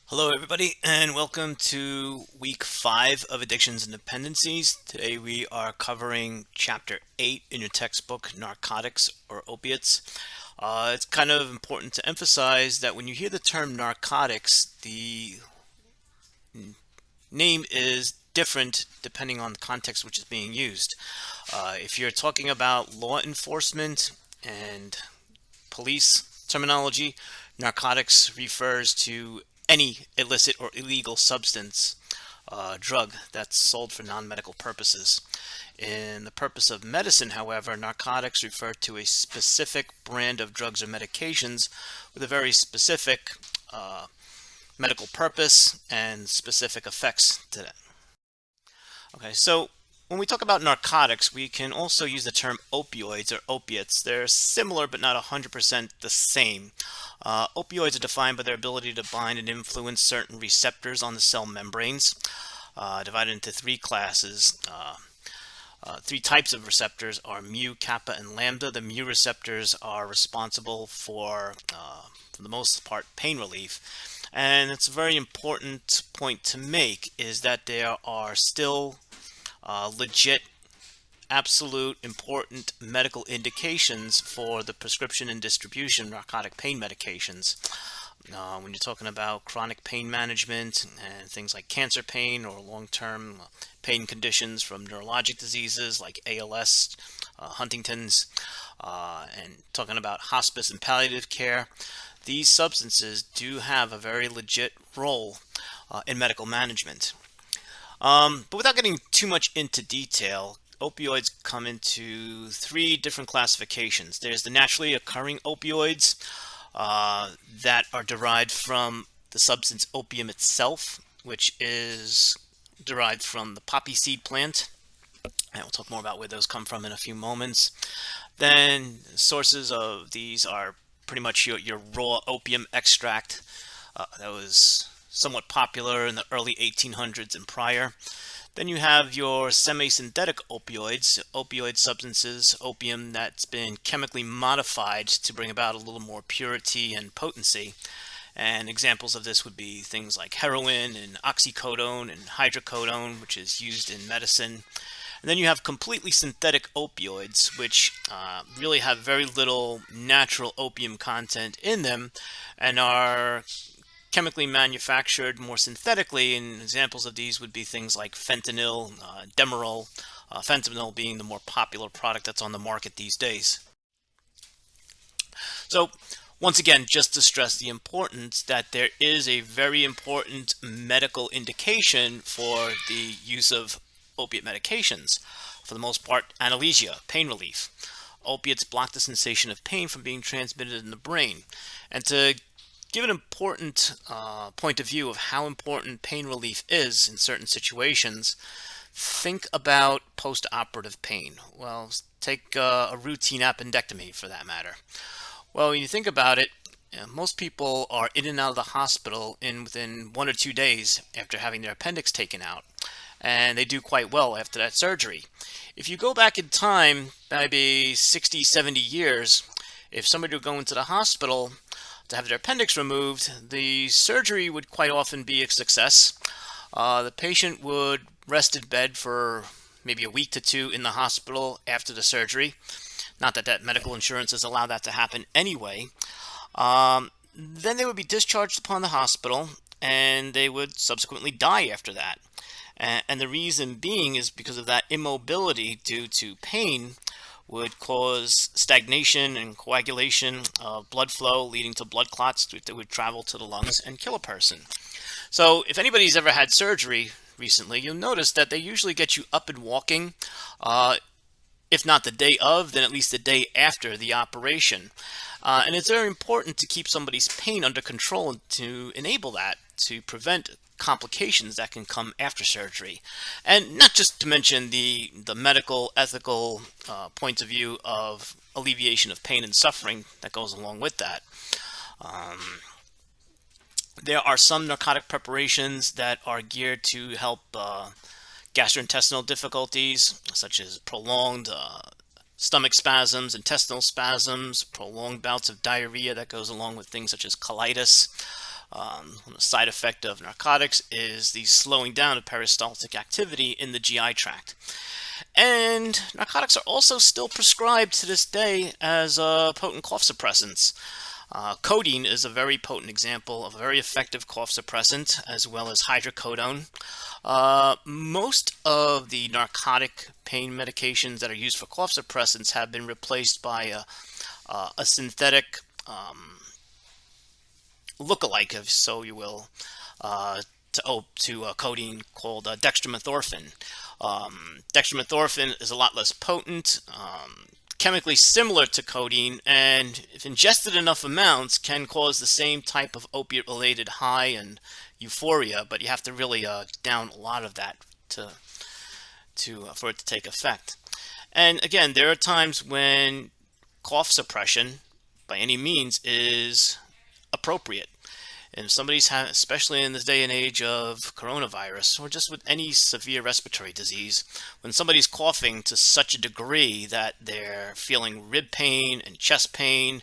Hello, everybody, and welcome to week 5 of Addictions and Dependencies. Today we are covering chapter 8 in your textbook, Narcotics or Opiates. It's kind of important to emphasize that when you hear the term narcotics, the name is different depending on the context which is being used. If you're talking about law enforcement and police terminology, narcotics refers to any illicit or illegal substance, drug that's sold for non-medical purposes. In the purpose of medicine, however, narcotics refer to a specific brand of drugs or medications with a very specific medical purpose and specific effects to that. Okay, so when we talk about narcotics, we can also use the term opioids or opiates. They're similar but not 100% the same. Opioids are defined by their ability to bind and influence certain receptors on the cell membranes, divided into three classes. Three types of receptors are mu, kappa, and lambda. The mu receptors are responsible for the most part, pain relief. And it's a very important point to make is that there are still legit, absolute, important medical indications for the prescription and distribution of narcotic pain medications. When you're talking about chronic pain management and things like cancer pain or long-term pain conditions from neurologic diseases like ALS, Huntington's, and talking about hospice and palliative care, these substances do have a very legit role in medical management. But without getting too much into detail, opioids come into three different classifications. There's the naturally occurring opioids that are derived from the substance opium itself, which is derived from the poppy seed plant. And we'll talk more about where those come from in a few moments. Then sources of these are pretty much your raw opium extract that was somewhat popular in the early 1800s and prior. Then you have your semi-synthetic opioids, opioid substances, opium that's been chemically modified to bring about a little more purity and potency. And examples of this would be things like heroin and oxycodone and hydrocodone, which is used in medicine. And then you have completely synthetic opioids, which really have very little natural opium content in them and are chemically manufactured more synthetically, and examples of these would be things like fentanyl, Demerol, fentanyl being the more popular product that's on the market these days. So once again, just to stress the importance that there is a very important medical indication for the use of opiate medications. For the most part, analgesia, pain relief. Opiates block the sensation of pain from being transmitted in the brain. And to give an important point of view of how important pain relief is in certain situations, think about post-operative pain. Well, take a routine appendectomy for that matter. Well, when you think about it, most people are in and out of the hospital within 1 or 2 days after having their appendix taken out, and they do quite well after that surgery. If you go back in time, maybe 60, 70 years, if somebody would go into the hospital to have their appendix removed, the surgery would quite often be a success. The patient would rest in bed for maybe a week to two in the hospital after the surgery. Not that medical insurances allow that to happen anyway. Then they would be discharged upon the hospital, and they would subsequently die after that. And the reason being is because of that immobility due to pain would cause stagnation and coagulation of blood flow, leading to blood clots that would travel to the lungs and kill a person. So if anybody's ever had surgery recently, you'll notice that they usually get you up and walking, if not the day of, then at least the day after the operation. And it's very important to keep somebody's pain under control to enable that, to prevent complications that can come after surgery. And not just to mention the medical, ethical points of view of alleviation of pain and suffering that goes along with that. There are some narcotic preparations that are geared to help gastrointestinal difficulties, such as prolonged stomach spasms, intestinal spasms, prolonged bouts of diarrhea that goes along with things such as colitis. One side effect of narcotics is the slowing down of peristaltic activity in the GI tract. And narcotics are also still prescribed to this day as potent cough suppressants. Codeine is a very potent example of a very effective cough suppressant, as well as hydrocodone. Most of the narcotic pain medications that are used for cough suppressants have been replaced by a synthetic look-alike, if so you will, uh, to codeine called dextromethorphan. Dextromethorphan is a lot less potent, chemically similar to codeine, and if ingested enough amounts, can cause the same type of opiate-related high and euphoria, but you have to really down a lot of that to for it to take effect. And again, there are times when cough suppression, by any means, is appropriate. And if somebody's especially in this day and age of coronavirus, or just with any severe respiratory disease, when somebody's coughing to such a degree that they're feeling rib pain and chest pain,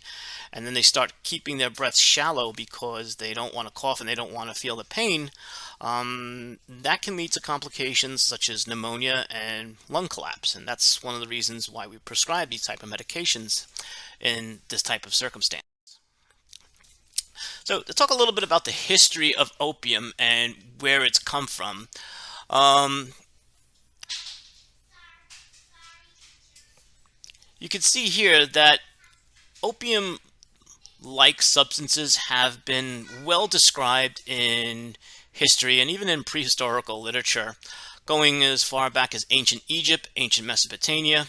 and then they start keeping their breaths shallow because they don't want to cough and they don't want to feel the pain, that can lead to complications such as pneumonia and lung collapse. And that's one of the reasons why we prescribe these type of medications in this type of circumstance. So to talk a little bit about the history of opium and where it's come from, um, you can see here that opium-like substances have been well described in history and even in prehistorical literature, going as far back as ancient Egypt, ancient Mesopotamia,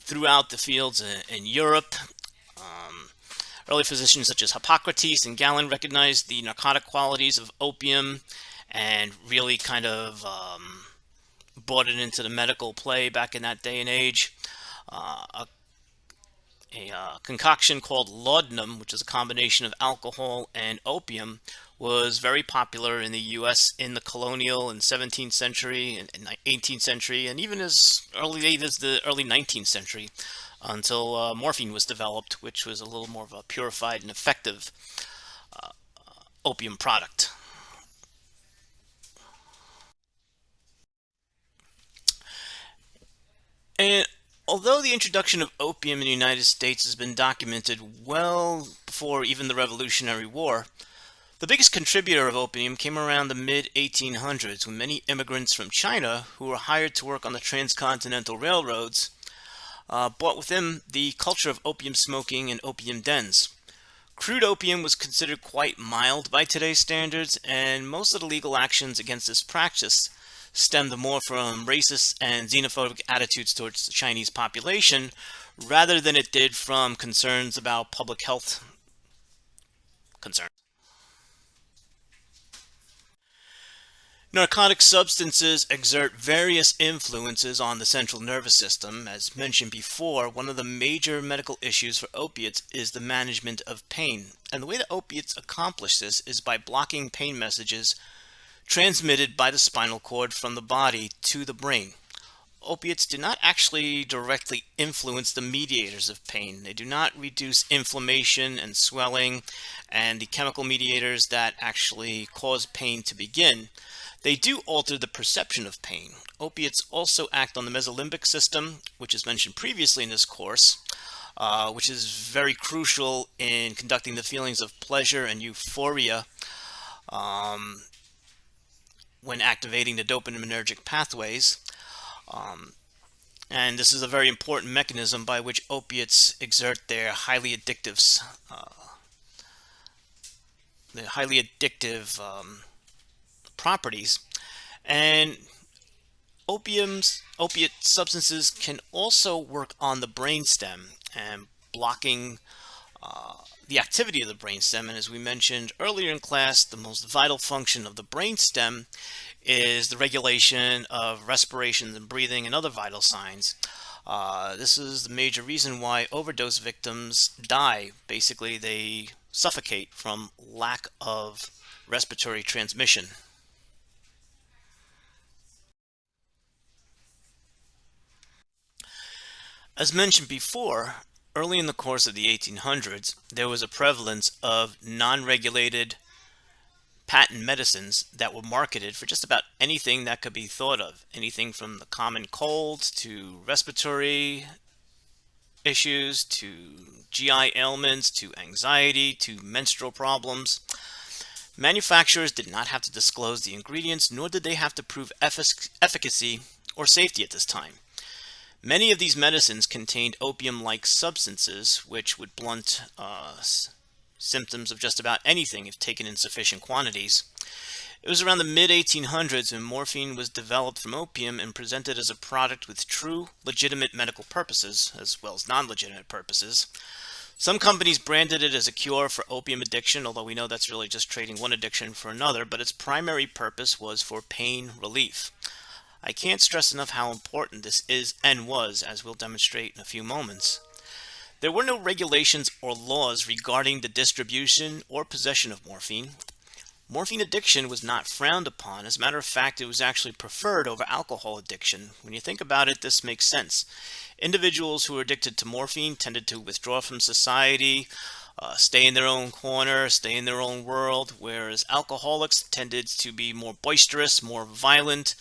throughout the fields in Europe. Early physicians such as Hippocrates and Galen recognized the narcotic qualities of opium and really kind of brought it into the medical play back in that day and age. A concoction called laudanum, which is a combination of alcohol and opium, was very popular in the U.S. in the colonial and 17th century and 18th century, and even as early as the early 19th century, until morphine was developed, which was a little more of a purified and effective opium product. And although the introduction of opium in the United States has been documented well before even the Revolutionary War, the biggest contributor of opium came around the mid-1800s when many immigrants from China who were hired to work on the transcontinental railroads brought with them the culture of opium smoking and opium dens. Crude opium was considered quite mild by today's standards, and most of the legal actions against this practice stemmed more from racist and xenophobic attitudes towards the Chinese population rather than it did from concerns about public health concerns. Narcotic substances exert various influences on the central nervous system. As mentioned before, one of the major medical issues for opiates is the management of pain. And the way that opiates accomplish this is by blocking pain messages transmitted by the spinal cord from the body to the brain. Opiates do not actually directly influence the mediators of pain. They do not reduce inflammation and swelling and the chemical mediators that actually cause pain to begin. They do alter the perception of pain. Opiates also act on the mesolimbic system, which is mentioned previously in this course, which is very crucial in conducting the feelings of pleasure and euphoria when activating the dopaminergic pathways. And this is a very important mechanism by which opiates exert their highly addictive properties. And opiate substances can also work on the brainstem and blocking the activity of the brainstem. And as we mentioned earlier in class, the most vital function of the brainstem is the regulation of respiration and breathing and other vital signs. This is the major reason why overdose victims die. Basically, they suffocate from lack of respiratory transmission. As mentioned before, Early in the course of the 1800s, there was a prevalence of non-regulated patent medicines that were marketed for just about anything that could be thought of. Anything from the common cold to respiratory issues to GI ailments to anxiety to menstrual problems. Manufacturers did not have to disclose the ingredients, nor did they have to prove efficacy or safety at this time. Many of these medicines contained opium-like substances, which would blunt symptoms of just about anything if taken in sufficient quantities. It was around the mid-1800s when morphine was developed from opium and presented as a product with true, legitimate medical purposes, as well as non-legitimate purposes. Some companies branded it as a cure for opium addiction, although we know that's really just trading one addiction for another, but its primary purpose was for pain relief. I can't stress enough how important this is and was, as we'll demonstrate in a few moments. There were no regulations or laws regarding the distribution or possession of morphine. Morphine addiction was not frowned upon. As a matter of fact, it was actually preferred over alcohol addiction. When you think about it, this makes sense. Individuals who were addicted to morphine tended to withdraw from society, stay in their own corner, stay in their own world, whereas alcoholics tended to be more boisterous, more violent,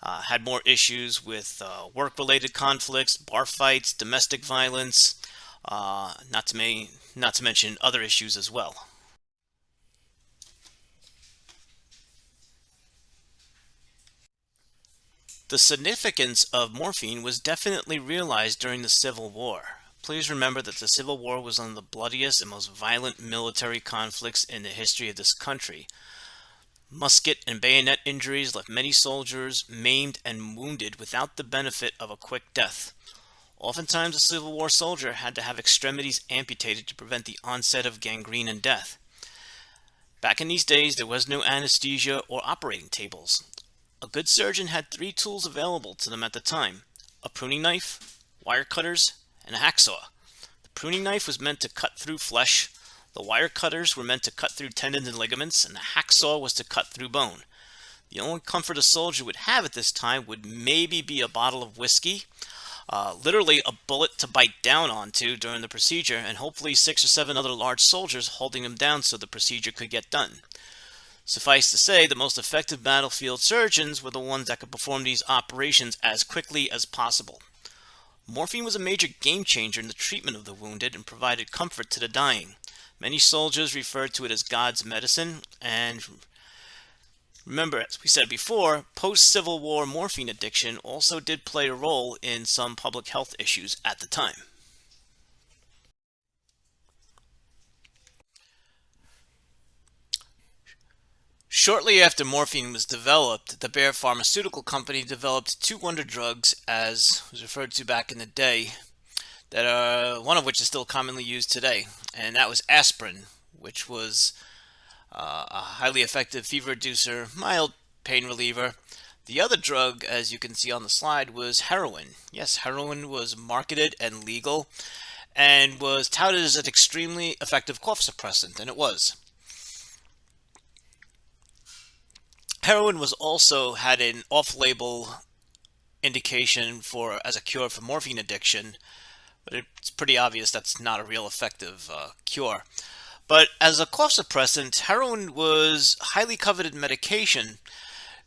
had more issues with work-related conflicts, bar fights, domestic violence, not to mention other issues as well. The significance of morphine was definitely realized during the Civil War. Please remember that the Civil War was one of the bloodiest and most violent military conflicts in the history of this country. Musket and bayonet injuries left many soldiers maimed and wounded without the benefit of a quick death. Oftentimes, a Civil War soldier had to have extremities amputated to prevent the onset of gangrene and death. Back in these days, there was no anesthesia or operating tables. A good surgeon had three tools available to them at the time: a pruning knife, wire cutters, and a hacksaw. The pruning knife was meant to cut through flesh, the wire cutters were meant to cut through tendons and ligaments, and the hacksaw was to cut through bone. The only comfort a soldier would have at this time would maybe be a bottle of whiskey, literally a bullet to bite down onto during the procedure, and hopefully 6 or 7 other large soldiers holding him down so the procedure could get done. Suffice to say, the most effective battlefield surgeons were the ones that could perform these operations as quickly as possible. Morphine was a major game changer in the treatment of the wounded and provided comfort to the dying. Many soldiers referred to it as God's medicine, and remember, as we said before, post-Civil War morphine addiction also did play a role in some public health issues at the time. Shortly after morphine was developed, the Bayer Pharmaceutical Company developed two wonder drugs, as was referred to back in the day, that are one of which is still commonly used today, and that was aspirin, which was a highly effective fever reducer, mild pain reliever. The other drug, as you can see on the slide, was heroin. Yes, heroin was marketed and legal and was touted as an extremely effective cough suppressant, and it was. Heroin was also had an off-label indication for as a cure for morphine addiction, but it's pretty obvious that's not a real effective cure. But as a cough suppressant, heroin was highly coveted medication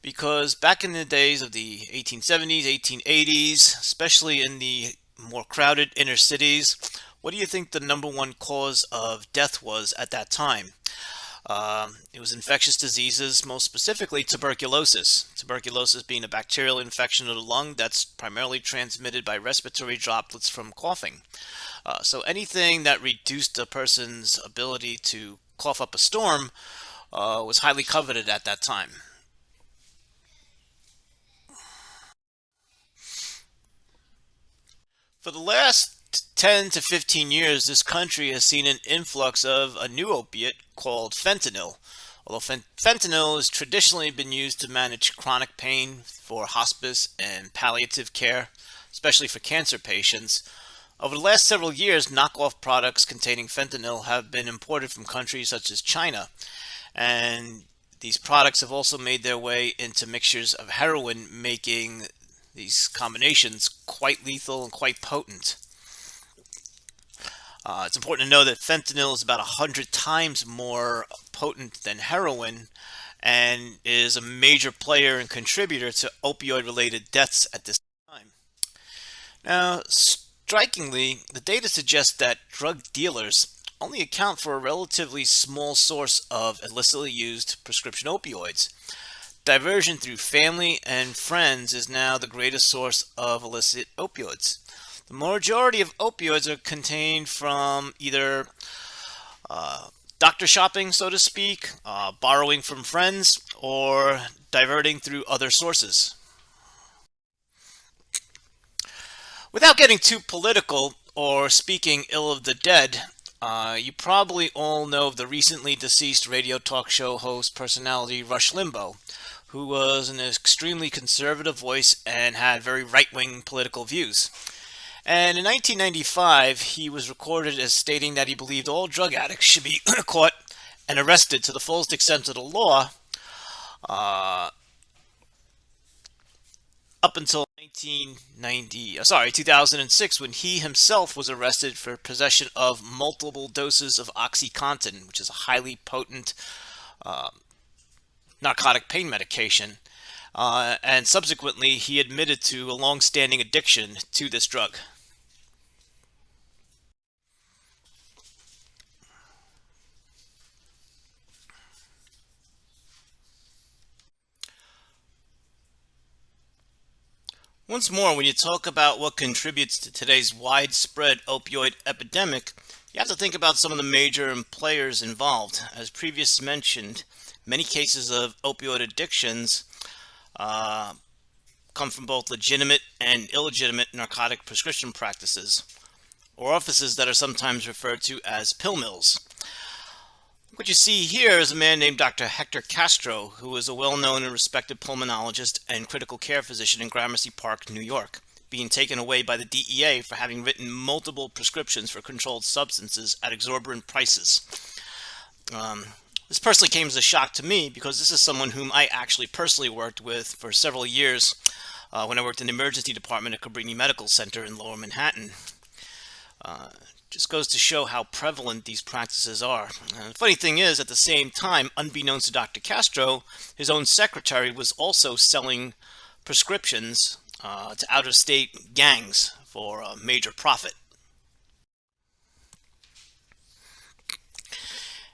because back in the days of the 1870s, 1880s, especially in the more crowded inner cities, what do you think the number one cause of death was at that time? It was infectious diseases, most specifically tuberculosis. Tuberculosis being a bacterial infection of the lung that's primarily transmitted by respiratory droplets from coughing. So anything that reduced a person's ability to cough up a storm was highly coveted at that time. For the last 10 to 15 years, this country has seen an influx of a new opiate called fentanyl. Although fentanyl has traditionally been used to manage chronic pain for hospice and palliative care, especially for cancer patients, over the last several years, knockoff products containing fentanyl have been imported from countries such as China, and these products have also made their way into mixtures of heroin, making these combinations quite lethal and quite potent. It's important to know that fentanyl is about 100 times more potent than heroin and is a major player and contributor to opioid related deaths at this time. Now, strikingly, the data suggests that drug dealers only account for a relatively small source of illicitly used prescription opioids. Diversion through family and friends is now the greatest source of illicit opioids. The majority of opioids are contained from either uh, doctor shopping, so to speak, borrowing from friends, or diverting through other sources. Without getting too political or speaking ill of the dead, you probably all know of the recently deceased radio talk show host personality Rush Limbaugh, who was an extremely conservative voice and had very right wing political views. And in 1995, he was recorded as stating that he believed all drug addicts should be caught and arrested to the fullest extent of the law, uh, up until 2006, when he himself was arrested for possession of multiple doses of OxyContin, which is a highly potent uh, narcotic pain medication. And subsequently, he admitted to a long-standing addiction to this drug. Once more, when you talk about what contributes to today's widespread opioid epidemic, you have to think about some of the major players involved. As previously mentioned, many cases of opioid addictions uh, come from both legitimate and illegitimate narcotic prescription practices, or offices that are sometimes referred to as pill mills. What you see here is a man named Dr. Hector Castro, who is a well-known and respected pulmonologist and critical care physician in Gramercy Park, New York, being taken away by the DEA for having written multiple prescriptions for controlled substances at exorbitant prices. Um, this personally came as a shock to me because this is someone whom I actually personally worked with for several years when I worked in the emergency department at Cabrini Medical Center in Lower Manhattan. Just goes to show how prevalent these practices are. And the funny thing is, at the same time, unbeknownst to Dr. Castro, his own secretary was also selling prescriptions to out-of-state gangs for a major profit.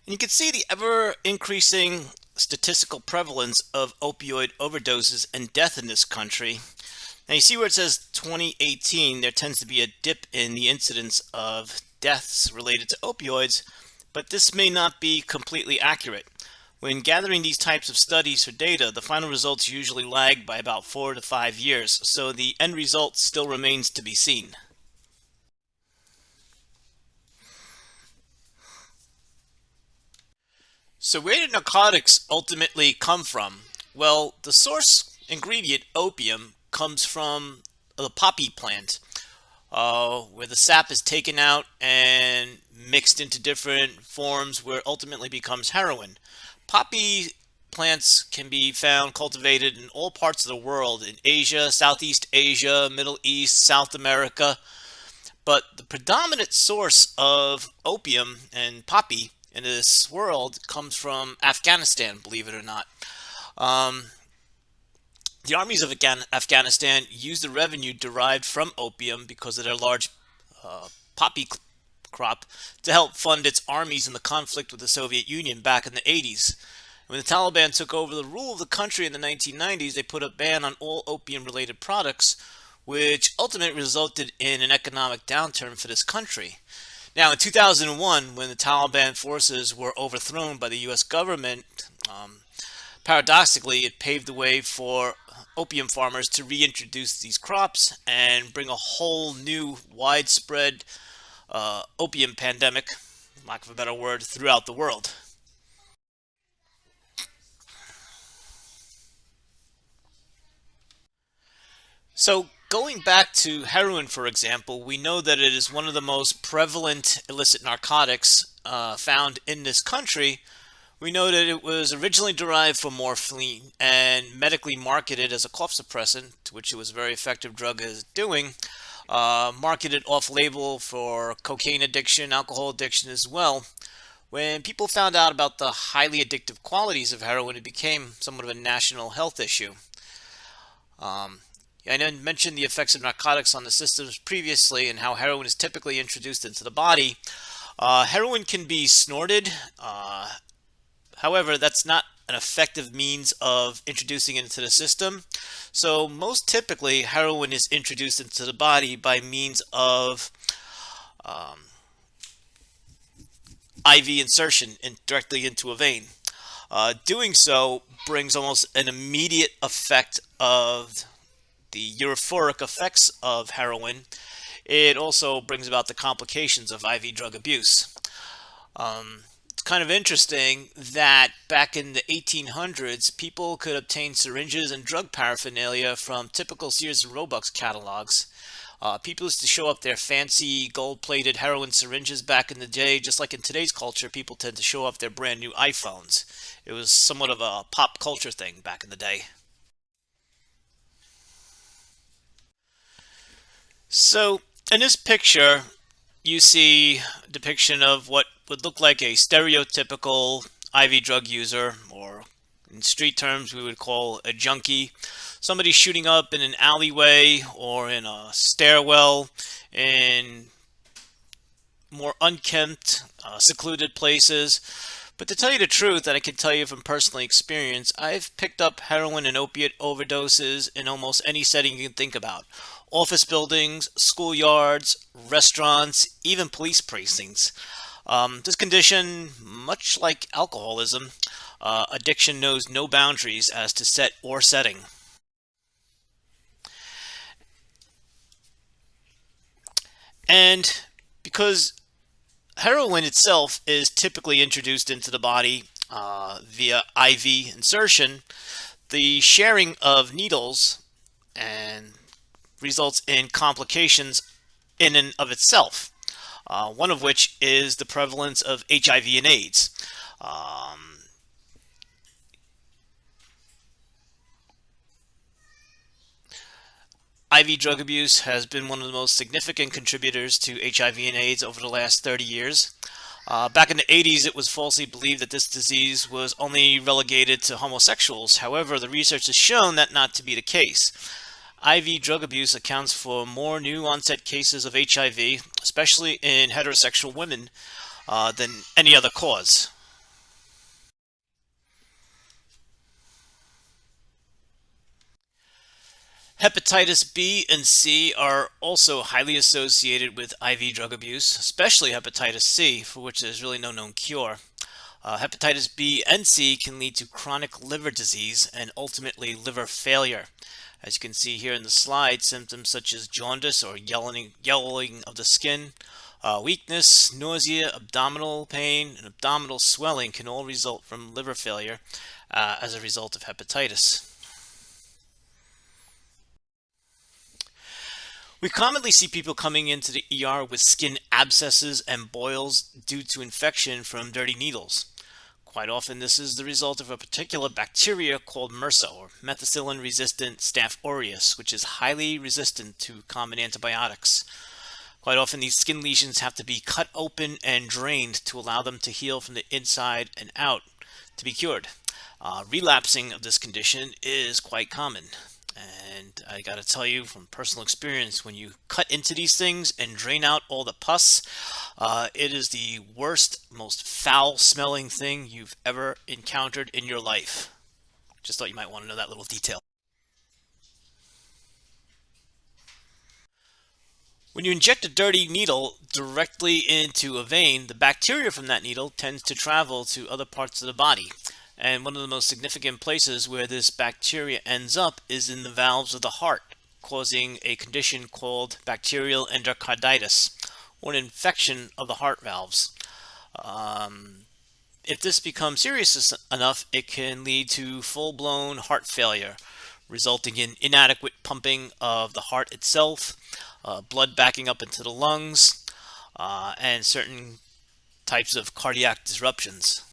And you can see the ever-increasing statistical prevalence of opioid overdoses and death in this country. Now you see where it says 2018, there tends to be a dip in the incidence of deaths related to opioids, but this may not be completely accurate. When gathering these types of studies for data, the final results usually lag by about 4 to 5 years, so the end result still remains to be seen. So where did narcotics ultimately come from? Well, the source ingredient, opium, comes from the poppy plant, where the sap is taken out and mixed into different forms where it ultimately becomes heroin. Poppy plants can be found cultivated in all parts of the world, in Asia, Southeast Asia, Middle East, South America, but the predominant source of opium and poppy in this world comes from Afghanistan, believe it or not. Um, the armies of Afghanistan use the revenue derived from opium because of their large poppy crop to help fund its armies in the conflict with the Soviet Union back in the 80s. When the Taliban took over the rule of the country in the 1990s, they put a ban on all opium-related products, which ultimately resulted in an economic downturn for this country. Now, in 2001, when the Taliban forces were overthrown by the U.S. government, paradoxically, it paved the way for opium farmers to reintroduce these crops and bring a whole new widespread opium pandemic, lack of a better word, throughout the world. So going back to heroin, for example, we know that it is one of the most prevalent illicit narcotics found in this country. We know that it was originally derived from morphine and medically marketed as a cough suppressant, which it was a very effective drug at doing. marketed off-label for cocaine addiction, alcohol addiction as well. When people found out about the highly addictive qualities of heroin, it became somewhat of a national health issue. Um, I mentioned the effects of narcotics on the systems previously and how heroin is typically introduced into the body. Heroin can be snorted. However, that's not an effective means of introducing it into the system. So most typically, heroin is introduced into the body by means of um, IV insertion directly into a vein. Doing so brings almost an immediate effect of the euphoric effects of heroin. It also brings about the complications of IV drug abuse. It's kind of interesting that back in the 1800s, people could obtain syringes and drug paraphernalia from typical Sears and Roebuck's catalogs. People used to show up their fancy gold-plated heroin syringes back in the day, just like in today's culture, people tend to show up their brand new iPhones. It was somewhat of a pop culture thing back in the day. So, in this picture, you see a depiction of what would look like a stereotypical IV drug user, or in street terms, we would call a junkie. Somebody shooting up in an alleyway or in a stairwell in more unkempt, secluded places. But to tell you the truth, and I can tell you from personal experience, I've picked up heroin and opiate overdoses in almost any setting you can think about. Office buildings, schoolyards, restaurants, even police precincts. This condition, much like alcoholism, addiction knows no boundaries as to set or setting. And because heroin itself is typically introduced into the body via IV insertion, the sharing of needles and results in complications in and of itself. One of which is the prevalence of HIV and AIDS. Um, IV drug abuse has been one of the most significant contributors to HIV and AIDS over the last 30 years. Back in the 80s, it was falsely believed that this disease was only relegated to homosexuals. However, the research has shown that not to be the case. IV drug abuse accounts for more new onset cases of HIV, especially in heterosexual women, than any other cause. Hepatitis B and C are also highly associated with IV drug abuse, especially hepatitis C, for which there's really no known cure. Hepatitis B and C can lead to chronic liver disease and ultimately liver failure. As you can see here in the slide, symptoms such as jaundice or yellowing of the skin, weakness, nausea, abdominal pain, and abdominal swelling can all result from liver failure as a result of hepatitis. We commonly see people coming into the ER with skin abscesses and boils due to infection from dirty needles. Quite often, this is the result of a particular bacteria called MRSA, or methicillin-resistant Staph aureus, which is highly resistant to common antibiotics. Quite often, these skin lesions have to be cut open and drained to allow them to heal from the inside and out to be cured. Relapsing of this condition is quite common. And I gotta tell you from personal experience, when you cut into these things and drain out all the pus, it is the worst, most foul smelling thing you've ever encountered in your life. Just thought you might want to know that little detail. When you inject a dirty needle directly into a vein, the bacteria from that needle tends to travel to other parts of the body. And one of the most significant places where this bacteria ends up is in the valves of the heart, causing a condition called bacterial endocarditis, or an infection of the heart valves. If this becomes serious enough, it can lead to full-blown heart failure, resulting in inadequate pumping of the heart itself, blood backing up into the lungs, and certain types of cardiac disruptions.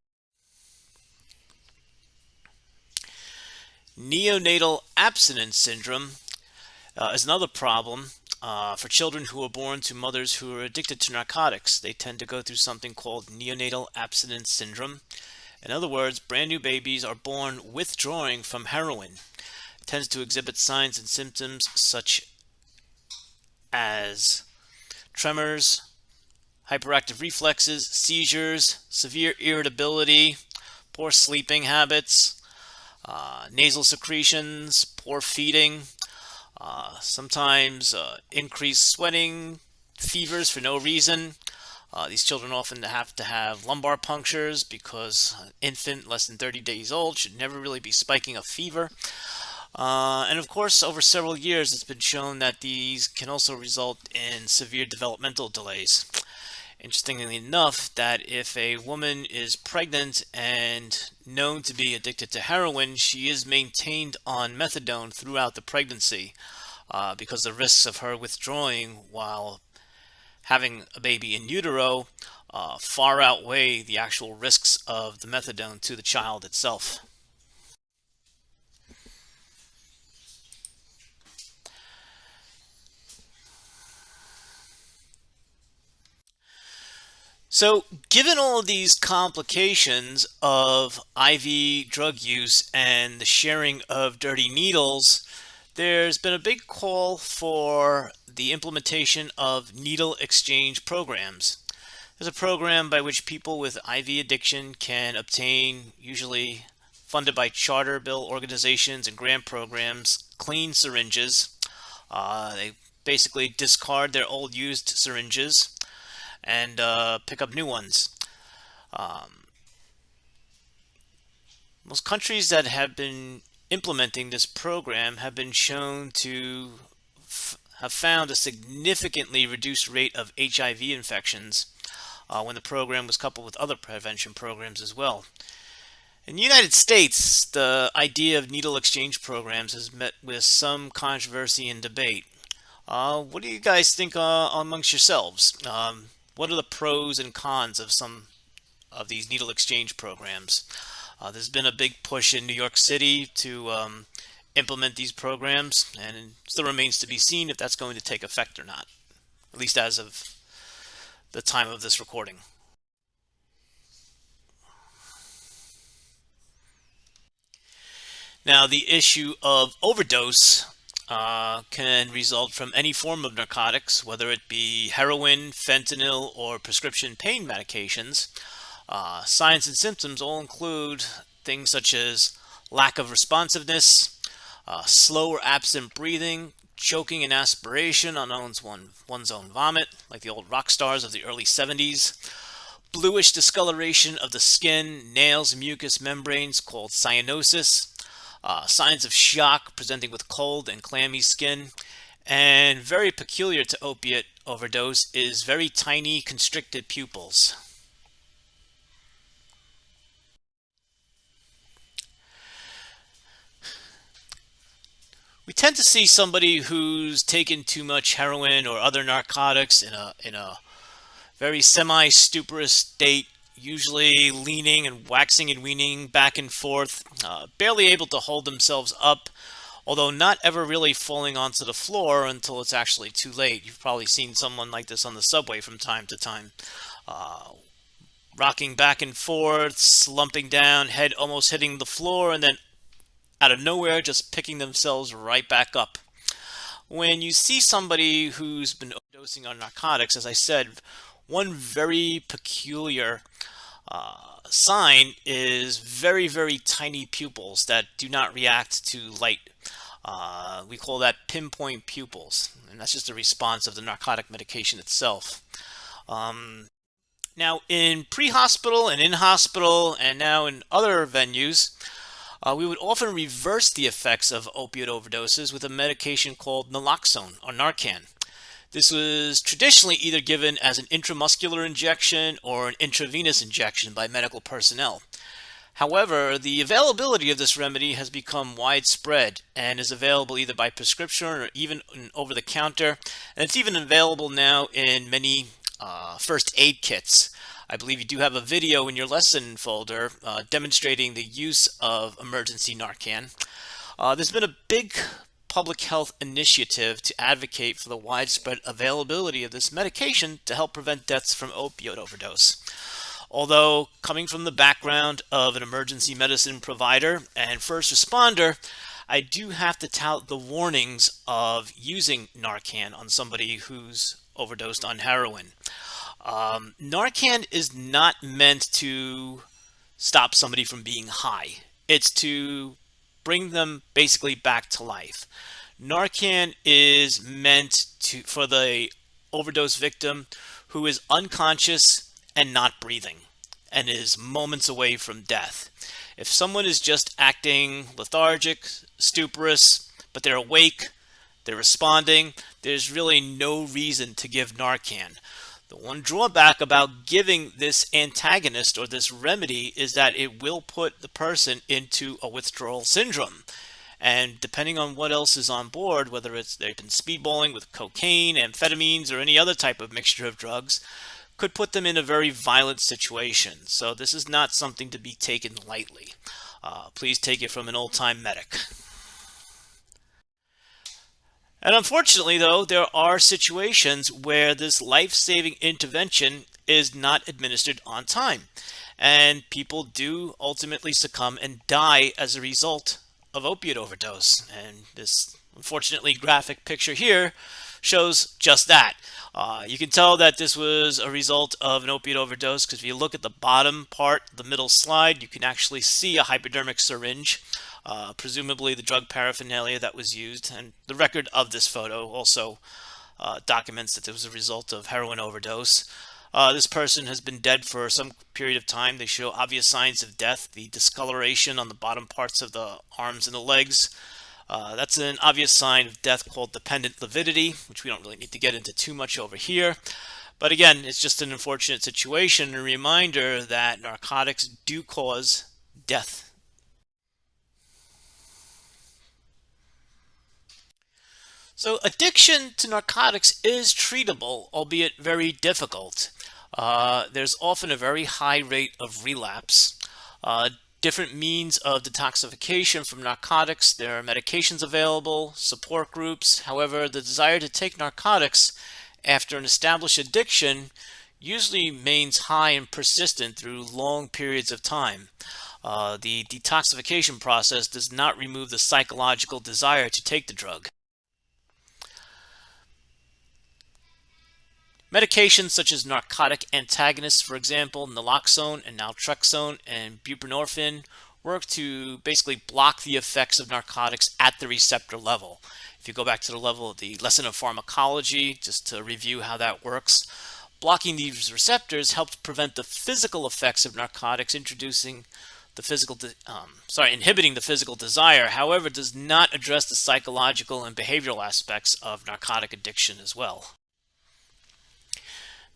Neonatal abstinence syndrome is another problem. For children who are born to mothers who are addicted to narcotics, they tend to go through something called neonatal abstinence syndrome. In other words, brand new babies are born withdrawing from heroin. It tends to exhibit signs and symptoms such as tremors, hyperactive reflexes, seizures, severe irritability, poor sleeping habits, nasal secretions, poor feeding, sometimes increased sweating, fevers for no reason. These children often have to have lumbar punctures because an infant less than 30 days old should never really be spiking a fever. And of course, over several years, it's been shown that these can also result in severe developmental delays. Interestingly enough, that if a woman is pregnant and known to be addicted to heroin, she is maintained on methadone throughout the pregnancy because the risks of her withdrawing while having a baby in utero far outweigh the actual risks of the methadone to the child itself. So, given all of these complications of IV drug use and the sharing of dirty needles, there's been a big call for the implementation of needle exchange programs. There's a program by which people with IV addiction can obtain, usually funded by charter bill organizations and grant programs, clean syringes. They basically discard their old used syringes and pick up new ones. Um, Most countries that have been implementing this program have been shown to have found a significantly reduced rate of HIV infections when the program was coupled with other prevention programs as well. In the United States, the idea of needle exchange programs has met with some controversy and debate. What do you guys think amongst yourselves? What are the pros and cons of some of these needle exchange programs? There's been a big push in New York City to implement these programs, and it still remains to be seen if that's going to take effect or not, at least as of the time of this recording. Now, the issue of overdose can result from any form of narcotics, whether it be heroin, fentanyl, or prescription pain medications. Signs and symptoms all include things such as lack of responsiveness, slow or absent breathing, choking and aspiration on one's own vomit, like the old rock stars of the early 70s, bluish discoloration of the skin, nails, mucous membranes called cyanosis, signs of shock presenting with cold and clammy skin, and very peculiar to opiate overdose is very tiny constricted pupils. We tend to see somebody who's taken too much heroin or other narcotics in a very semi-stuporous state, usually leaning and waxing and weaning back and forth, barely able to hold themselves up, although not ever really falling onto the floor until it's actually too late. You've probably seen someone like this on the subway from time to time. Uh, Rocking back and forth, slumping down, head almost hitting the floor, and then out of nowhere just picking themselves right back up. When you see somebody who's been overdosing on narcotics, as I said, one very peculiar sign is very, very tiny pupils that do not react to light. We call that pinpoint pupils, and that's just a response of the narcotic medication itself. Now, in pre-hospital and in-hospital, and now in other venues, we would often reverse the effects of opioid overdoses with a medication called naloxone or Narcan. This was traditionally either given as an intramuscular injection or an intravenous injection by medical personnel. However, the availability of this remedy has become widespread and is available either by prescription or even over the counter, and it's even available now in many first aid kits. I believe you do have a video in your lesson folder demonstrating the use of emergency Narcan. There's been a big public health initiative to advocate for the widespread availability of this medication to help prevent deaths from opioid overdose. Although coming from the background of an emergency medicine provider and first responder, I do have to tout the warnings of using Narcan on somebody who's overdosed on heroin. Narcan is not meant to stop somebody from being high. It's to bring them basically back to life. Narcan is meant for the overdose victim who is unconscious and not breathing and is moments away from death. If someone is just acting lethargic, stuporous, but they're awake, they're responding, there's really no reason to give Narcan. The one drawback about giving this antagonist or this remedy is that it will put the person into a withdrawal syndrome. And depending on what else is on board, whether it's they've been speedballing with cocaine, amphetamines, or any other type of mixture of drugs, could put them in a very violent situation. So this is not something to be taken lightly. Please take it from an old-time medic. And unfortunately, though, there are situations where this life-saving intervention is not administered on time. And people do ultimately succumb and die as a result of opiate overdose. And this, unfortunately, graphic picture here shows just that. You can tell that this was a result of an opiate overdose because if you look at the bottom part, the middle slide, you can actually see a hypodermic syringe. Presumably the drug paraphernalia that was used, and the record of this photo also documents that it was a result of heroin overdose. This person has been dead for some period of time. They show obvious signs of death, the discoloration on the bottom parts of the arms and the legs. That's an obvious sign of death called dependent lividity, which we don't really need to get into too much over here. But again, it's just an unfortunate situation, a reminder that narcotics do cause death. So addiction to narcotics is treatable, albeit very difficult. There's often a very high rate of relapse. Different means of detoxification from narcotics. There are medications available, support groups. However, the desire to take narcotics after an established addiction usually remains high and persistent through long periods of time. The detoxification process does not remove the psychological desire to take the drug. Medications such as narcotic antagonists, for example, naloxone and naltrexone and buprenorphine, work to basically block the effects of narcotics at the receptor level. If you go back to the level of the lesson of pharmacology, just to review how that works, blocking these receptors helps prevent the physical effects of narcotics, inhibiting the physical desire. However, does not address the psychological and behavioral aspects of narcotic addiction as well.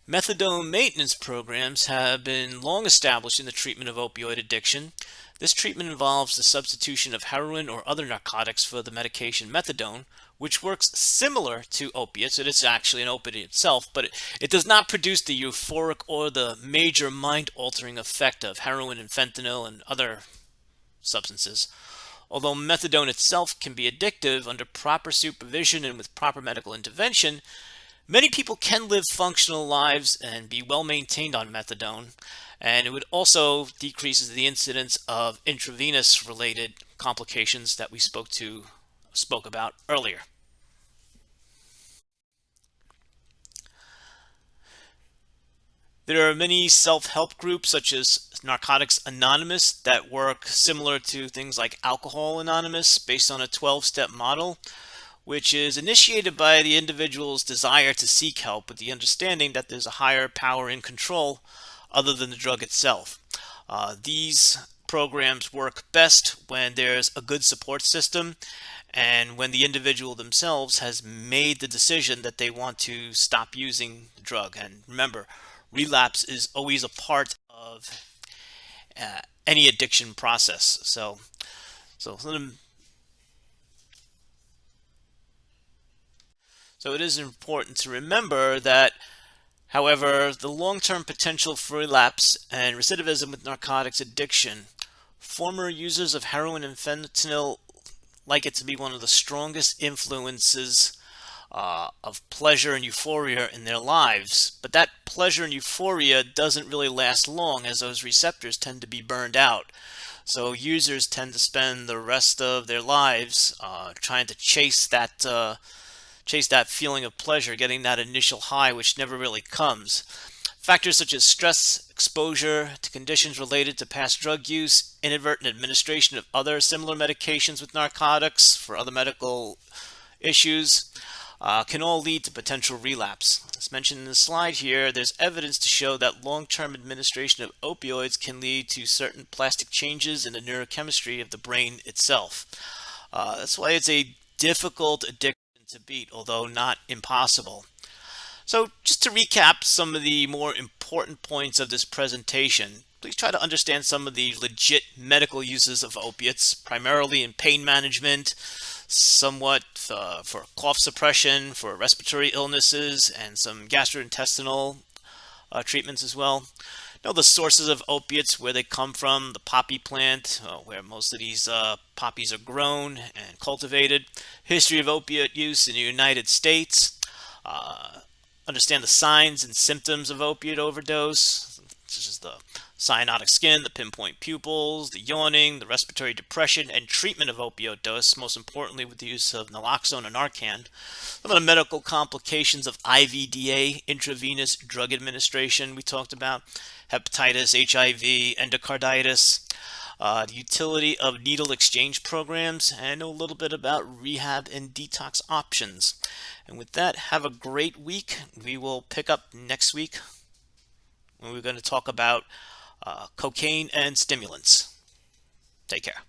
Methadone maintenance programs have been long established in the treatment of opioid addiction. This treatment involves the substitution of heroin or other narcotics for the medication methadone, which works similar to opiates. It is actually an opiate itself, but it does not produce the euphoric or the major mind-altering effect of heroin and fentanyl and other substances. Although methadone itself can be addictive, under proper supervision and with proper medical intervention, many people can live functional lives and be well maintained on methadone, and it would also decreases the incidence of intravenous related complications that we spoke about earlier. There are many self-help groups such as Narcotics Anonymous that work similar to things like Alcohol Anonymous based on a 12-step model, which is initiated by the individual's desire to seek help with the understanding that there's a higher power in control other than the drug itself. These programs work best when there's a good support system and when the individual themselves has made the decision that they want to stop using the drug. And remember, relapse is always a part of any addiction process. So it is important to remember that, however, the long-term potential for relapse and recidivism with narcotics addiction, former users of heroin and fentanyl like it to be one of the strongest influences of pleasure and euphoria in their lives. But that pleasure and euphoria doesn't really last long, as those receptors tend to be burned out. So users tend to spend the rest of their lives trying to chase that feeling of pleasure, getting that initial high, which never really comes. Factors such as stress, exposure to conditions related to past drug use, inadvertent administration of other similar medications with narcotics for other medical issues, can all lead to potential relapse. As mentioned in the slide here, there's evidence to show that long-term administration of opioids can lead to certain plastic changes in the neurochemistry of the brain itself. That's why it's a difficult addiction to beat, although not impossible. So just to recap some of the more important points of this presentation, please try to understand some of the legit medical uses of opiates, primarily in pain management, somewhat for cough suppression, for respiratory illnesses, and some gastrointestinal treatments as well. Know the sources of opiates, where they come from, the poppy plant, where most of these poppies are grown and cultivated. History of opiate use in the United States. Understand the signs and symptoms of opiate overdose, such as the cyanotic skin, the pinpoint pupils, the yawning, the respiratory depression, and treatment of opioid dose, most importantly with the use of naloxone and Narcan. Some of the medical complications of IVDA, intravenous drug administration, we talked about, hepatitis, HIV, endocarditis, the utility of needle exchange programs, and know a little bit about rehab and detox options. And with that, have a great week. We will pick up next week when we're going to talk about cocaine and stimulants. Take care.